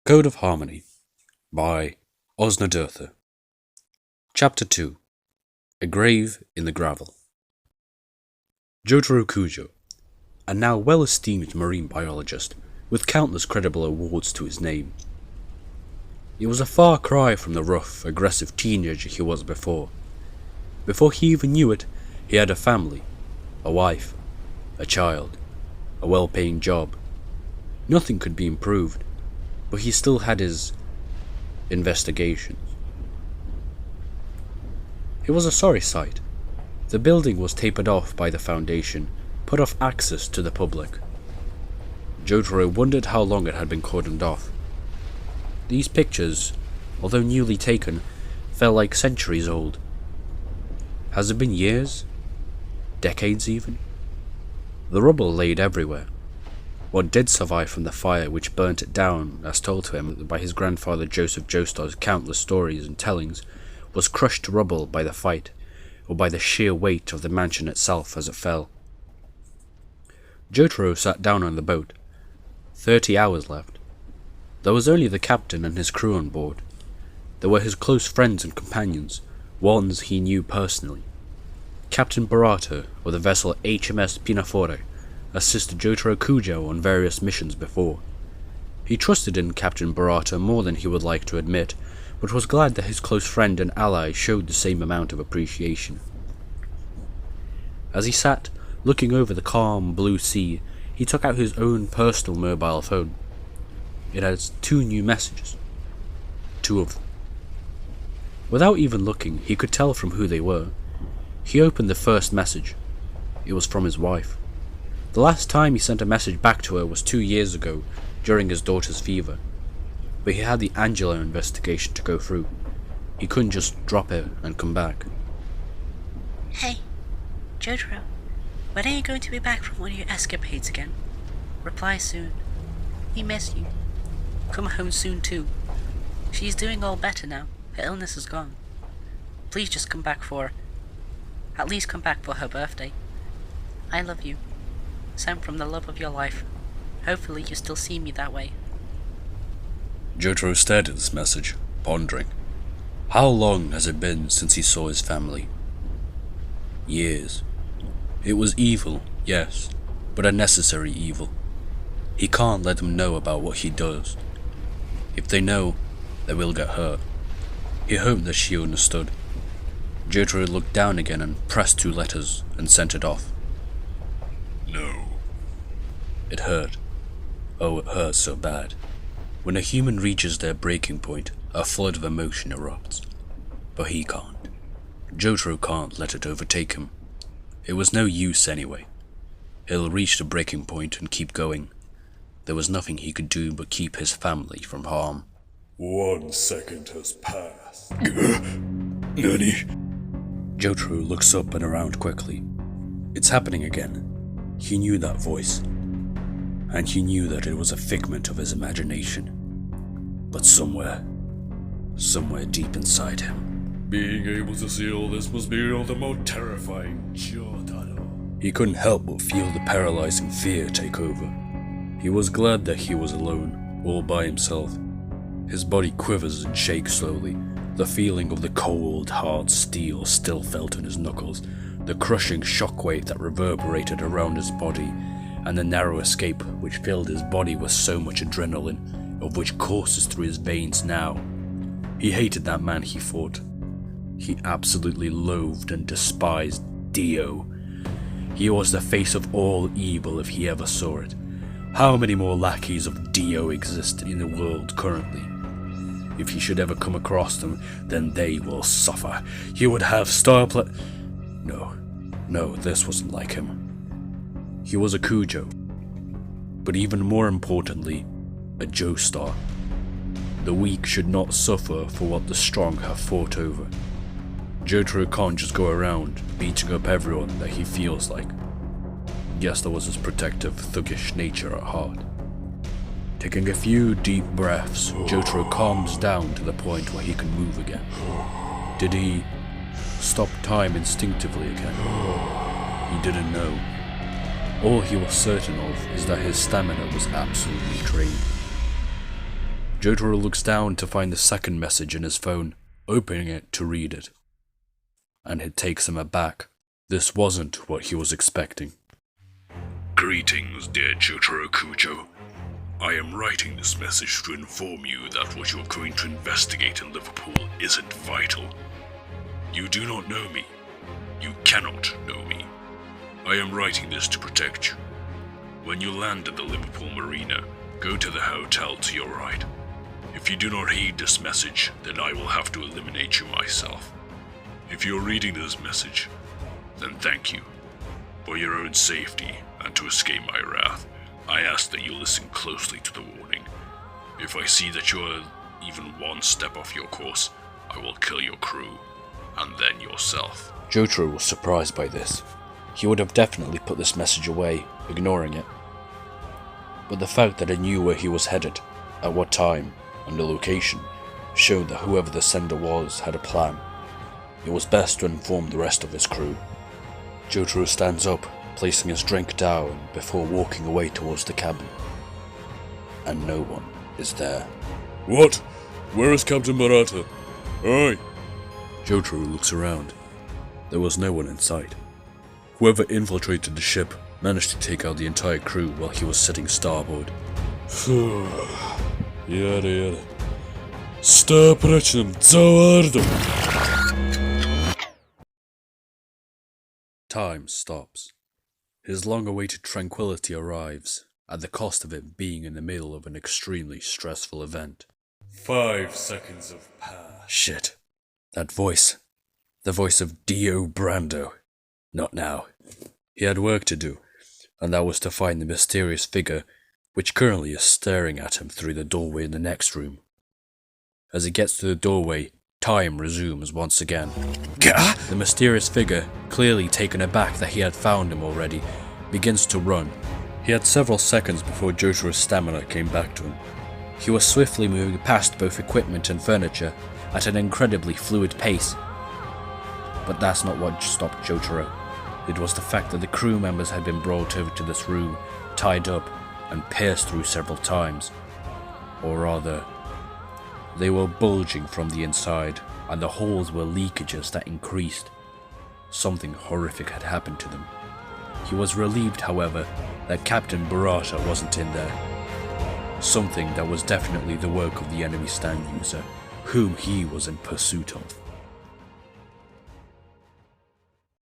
Code of Harmony by Osnadurtha. Chapter 2. A Grave in the Gravel. Jotaro Kujo, a now well-esteemed marine biologist with countless credible awards to his name. He was a far cry from the rough, aggressive teenager he was before. Before he even knew it, he had a family, a wife, a child, a well-paying job. Nothing could be improved. But he still had his investigations. It was a sorry sight. The building was tapered off by the foundation, put off access to the public. Jotaro wondered how long it had been cordoned off. These pictures, although newly taken, felt like centuries old. Has it been years? Decades even? The rubble laid everywhere. What did survive from the fire which burnt it down, as told to him by his grandfather Joseph Joestar's countless stories and tellings, was crushed to rubble by the fight, or by the sheer weight of the mansion itself as it fell. Jotaro sat down on the boat. 30 hours left. There was only the captain and his crew on board. There were his close friends and companions, ones he knew personally. Captain Barato of the vessel HMS Pinafore assisted Jotaro Kujo on various missions before. He trusted in Captain Barato more than he would like to admit, but was glad that his close friend and ally showed the same amount of appreciation. As he sat, looking over the calm blue sea, he took out his own personal mobile phone. It had 2 new messages. 2 of them. Without even looking, he could tell from who they were. He opened the first message. It was from his wife. The last time he sent a message back to her was 2 years ago, during his daughter's fever. But he had the Angelo investigation to go through. He couldn't just drop it and come back. Hey, Jotaro, when are you going to be back from one of your escapades again? Reply soon. We miss you. Come home soon too. She's doing all better now. Her illness is gone. Please just come back at least come back for her birthday. I love you. Sent from the love of your life. Hopefully you still see me that way. Jotaro stared at this message, pondering. How long has it been since he saw his family? Years. It was evil, yes, but a necessary evil. He can't let them know about what he does. If they know, they will get hurt. He hoped that she understood. Jotaro looked down again and pressed 2 letters and sent it off. No. It hurt. Oh, it hurt so bad. When a human reaches their breaking point, a flood of emotion erupts. But he can't. Jotaro can't let it overtake him. It was no use anyway. He'll reach the breaking point and keep going. There was nothing he could do but keep his family from harm. 1 second has passed. Nani? Jotaro looks up and around quickly. It's happening again. He knew that voice, and he knew that it was a figment of his imagination. But somewhere deep inside him, Being able to see all this must be all the more terrifying, Jotaro. He couldn't help but feel the paralyzing fear take over. He was glad that he was alone, all by himself. His body quivers and shakes slowly. The feeling of the cold, hard steel still felt in his knuckles, the crushing shockwave that reverberated around his body, and the narrow escape which filled his body with so much adrenaline, of which courses through his veins now. He hated that man he fought. He absolutely loathed and despised Dio. He was the face of all evil if he ever saw it. How many more lackeys of Dio exist in the world currently? If he should ever come across them, then they will suffer. He would have No, this wasn't like him. He was a Kujo, but even more importantly, a Joestar. The weak should not suffer for what the strong have fought over. Jotaro can't just go around beating up everyone that he feels like. Yes, there was his protective, thuggish nature at heart. Taking a few deep breaths, Jotaro calms down to the point where he can move again. Did he stop time instinctively again? He didn't know. All he was certain of is that his stamina was absolutely drained. Jotaro looks down to find the second message in his phone, opening it to read it. And it takes him aback. This wasn't what he was expecting. Greetings, dear Jotaro Kujo. I am writing this message to inform you that what you're going to investigate in Liverpool isn't vital. You do not know me. You cannot know me. I am writing this to protect you. When you land at the Liverpool Marina, go to the hotel to your right. If you do not heed this message, then I will have to eliminate you myself. If you're reading this message, then thank you. For your own safety and to escape my wrath, I ask that you listen closely to the warning. If I see that you are even one step off your course, I will kill your crew, and then yourself. Jotaro was surprised by this. He would have definitely put this message away, ignoring it. But the fact that he knew where he was headed, at what time, and the location, showed that whoever the sender was had a plan. It was best to inform the rest of his crew. Jotaro stands up, placing his drink down before walking away towards the cabin. And no one is there. What? Where is Captain Murata? Aye. Jotaro looks around. There was no one in sight. Whoever infiltrated the ship managed to take out the entire crew while he was sitting starboard. Yada yada. Stop речным, заварду. Time stops. His long-awaited tranquility arrives, at the cost of it being in the middle of an extremely stressful event. 5 seconds have passed. Shit. That voice. The voice of Dio Brando. Not now. He had work to do, and that was to find the mysterious figure which currently is staring at him through the doorway in the next room. As he gets to the doorway, time resumes once again. The mysterious figure, clearly taken aback that he had found him already, begins to run. He had several seconds before Jotaro's stamina came back to him. He was swiftly moving past both equipment and furniture at an incredibly fluid pace. But that's not what stopped Jotaro. It was the fact that the crew members had been brought over to this room, tied up, and pierced through several times. Or rather, they were bulging from the inside, and the holes were leakages that increased. Something horrific had happened to them. He was relieved, however, that Captain Burrata wasn't in there. Something that was definitely the work of the enemy stand user, whom he was in pursuit of.